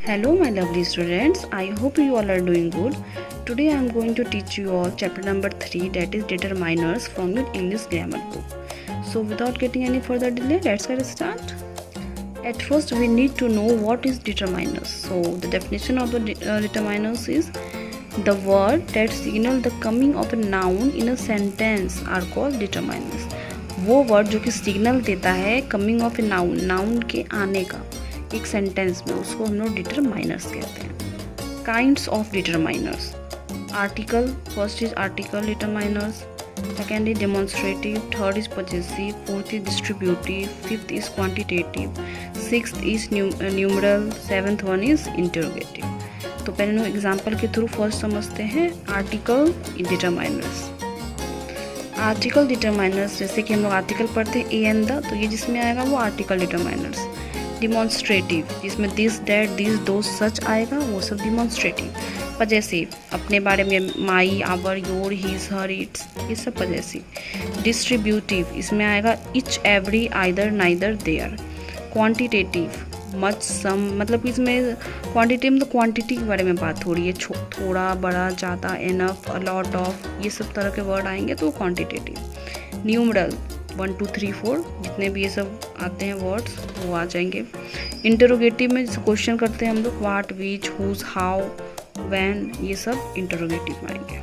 Hello my lovely students, I hope you all are doing good. Today I am going to teach you all chapter number 3, that is determiners, from your English grammar book. So without getting any further delay, let's get started. At first we need to know what is determiners. So the definition of the determiners is the word that signal the coming of a noun in a sentence are called determiners. वो word जो कि signal देता है coming of a noun, noun के आने का एक sentence में, उसको हम लोग डिटरमाइनर्स कहते हैं. Kinds of determiners: article, first is article determiners, second is demonstrative, third is possessive, fourth is distributive, fifth is quantitative, sixth is numeral, seventh one is interrogative. तो पहले एग्जाम्पल के थ्रू फर्स्ट समझते हैं article determiners. Article determiners, जैसे कि हम लोग article पढ़ते हैं ए एंड द, तो ये जिसमें आएगा वो आर्टिकल डिटरमाइनर्स. डिमॉन्स्ट्रेटिव, जिसमें दिस, डैट, दिस, दो, सच आएगा, वो सब डिमॉन्स्ट्रेटिव. पजेसिव, अपने बारे में my, our, your, his, her, its, ये सब पजेसिव. डिस्ट्रीब्यूटिव, इसमें आएगा each, every, either, neither, there. Quantitative, much, some, मतलब इसमें क्वांटिटी में तो क्वांटिटी के बारे में बात हो रही है, थोड़ा, बड़ा, ज़्यादा, एनफ, अलॉट ऑफ, ये सब तरह के वर्ड आएंगे तो क्वांटिटेटिव. न्यूमरल 1 2 3 4, जितने भी ये सब आते हैं वर्ड्स वो आ जाएंगे. इंटरोगेटिव में जैसे क्वेश्चन करते हैं हम लोग, what, which, whose, how, when, ये सब इंटरोगेटिव में आएंगे.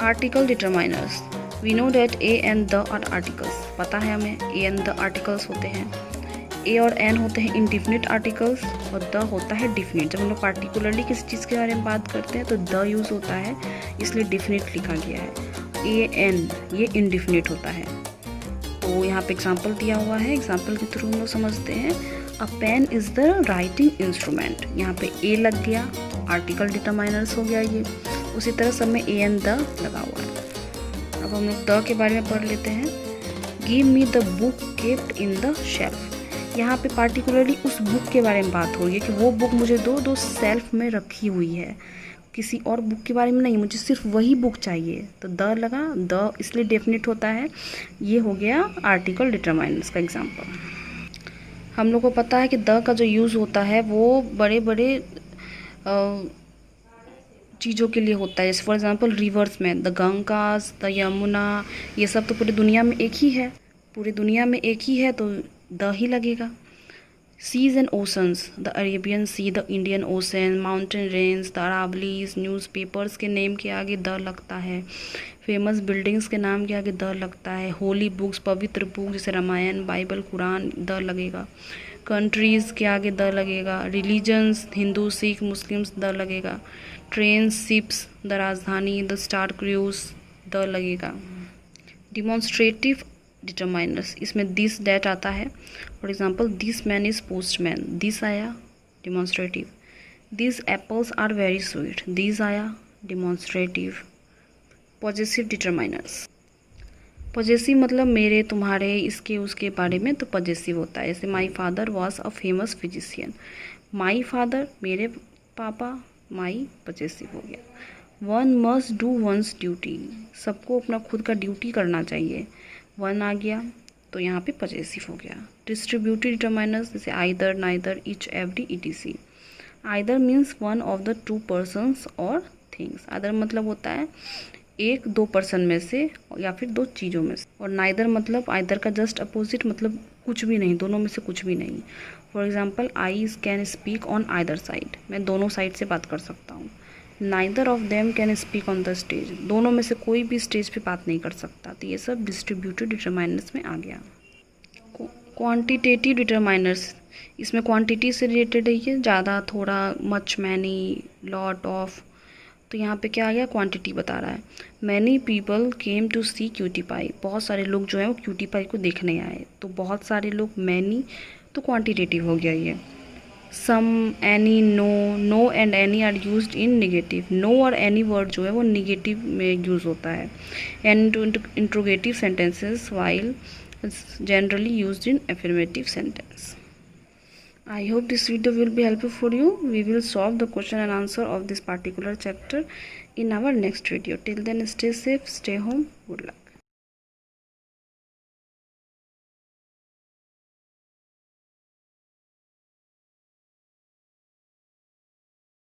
Article determiners, we know that a and the are articles. पता है हमें ए एंड द आर्टिकल्स होते हैं. ए और एन होते हैं इंडिफिनिट आर्टिकल्स और द होता है डिफिनिट. जब हम लोग पार्टिकुलरली किसी चीज़ के बारे में बात करते हैं तो द यूज़ होता है, इसलिए डिफिनिट लिखा गया है. ए एन ये इंडिफिनिट होता है. तो यहाँ पे एग्जाम्पल दिया हुआ है, एग्जाम्पल के थ्रू हम लोग समझते हैं. A pen is the writing instrument. यहाँ पे ए लग गया, आर्टिकल डिटरमाइनर्स हो गया ये. उसी तरह सब में ए एन द लगा हुआ है. अब हम लोग द के बारे में पढ़ लेते हैं. Give me the book kept in the shelf. यहाँ पे पार्टिकुलरली उस बुक के बारे में बात हो रही है कि वो बुक मुझे दो सेल्फ में रखी हुई है, किसी और बुक के बारे में नहीं, मुझे सिर्फ वही बुक चाहिए. तो द लगा, द इसलिए डेफिनेट होता है. ये हो गया आर्टिकल डिटरमाइनर्स का एग्जांपल. हम लोग को पता है कि द का जो यूज़ होता है वो बड़े बड़े चीज़ों के लिए होता है. जैसे फॉर एग्जांपल रिवर्स में द गंगास, द यमुना, ये सब तो पूरी दुनिया में एक ही है, पूरी दुनिया में एक ही है, तो द ही लगेगा. Seas and oceans, the Arabian sea, the Indian ocean, mountain range, the Aravallis. Newspapers के नेम के आगे द लगता है. फेमस बिल्डिंग्स के नाम के आगे द लगता है. होली बुक्स, पवित्र बुक जैसे रामायण, बाइबल, कुरान, द लगेगा. कंट्रीज़ के आगे द लगेगा. Religions, Hindu, Sikh, Muslims, the लगेगा. Train, ships, the Rajdhani, the star cruise, the लगेगा. डिमॉन्स्ट्रेटिव डिटरमाइनर्स, इसमें दिस, डैट आता है. For example this man is postman, this आया demonstrative. This apples are very sweet, this आया डिमॉन्स्ट्रेटिव. पॉजेसिव डिटरमाइनर्स, पॉजेसिव मतलब मेरे, तुम्हारे, इसके, उसके बारे में, तो पॉजेसिव होता है. जैसे my father was a famous physician. My father मेरे पापा, माई पॉजेसिव हो गया. One must do once duty, सबको अपना खुद का ड्यूटी करना चाहिए, वन आ गया, तो यहाँ पे पॉजेसिव हो गया. डिस्ट्रीब्यूटिव डिटरमाइनर्स जैसे either, neither, etch, every, etc. Either means one of the two persons और थिंग्स. आइदर मतलब होता है एक दो पर्सन में से या फिर दो चीज़ों में से. और नाइदर मतलब आइदर का जस्ट अपोजिट, मतलब कुछ भी नहीं, दोनों में से कुछ भी नहीं. For example I can speak on either side, मैं दोनों साइड से बात कर सकता हूँ. Neither of them can speak on the stage, दोनों में से कोई भी स्टेज पे बात नहीं कर सकता. तो ये सब डिस्ट्रीब्यूटिव डिटरमाइनर्स में आ गया. क्वांटिटेटिव डिटरमाइनर्स, इसमें क्वांटिटी से रिलेटेड है ये, ज़्यादा, थोड़ा, मच, मैनी, लॉट ऑफ. तो यहाँ पे क्या आ गया, क्वांटिटी बता रहा है. Many people came to see cutie pie, बहुत सारे लोग जो हैं वो क्यूटी पाई को देखने आए. तो बहुत सारे लोग, मैनी, तो क्वांटिटेटिव हो गया ये. Some, any, no, no and any are used in negative. No और एनी वर्ड जो है वो निगेटिव में यूज़ होता है. And interrogative sentences while generally used in affirmative sentence. I hope this video will be helpful for you. We will solve the question and answer of this particular chapter in our next video. Till then, stay safe, stay home. Good luck.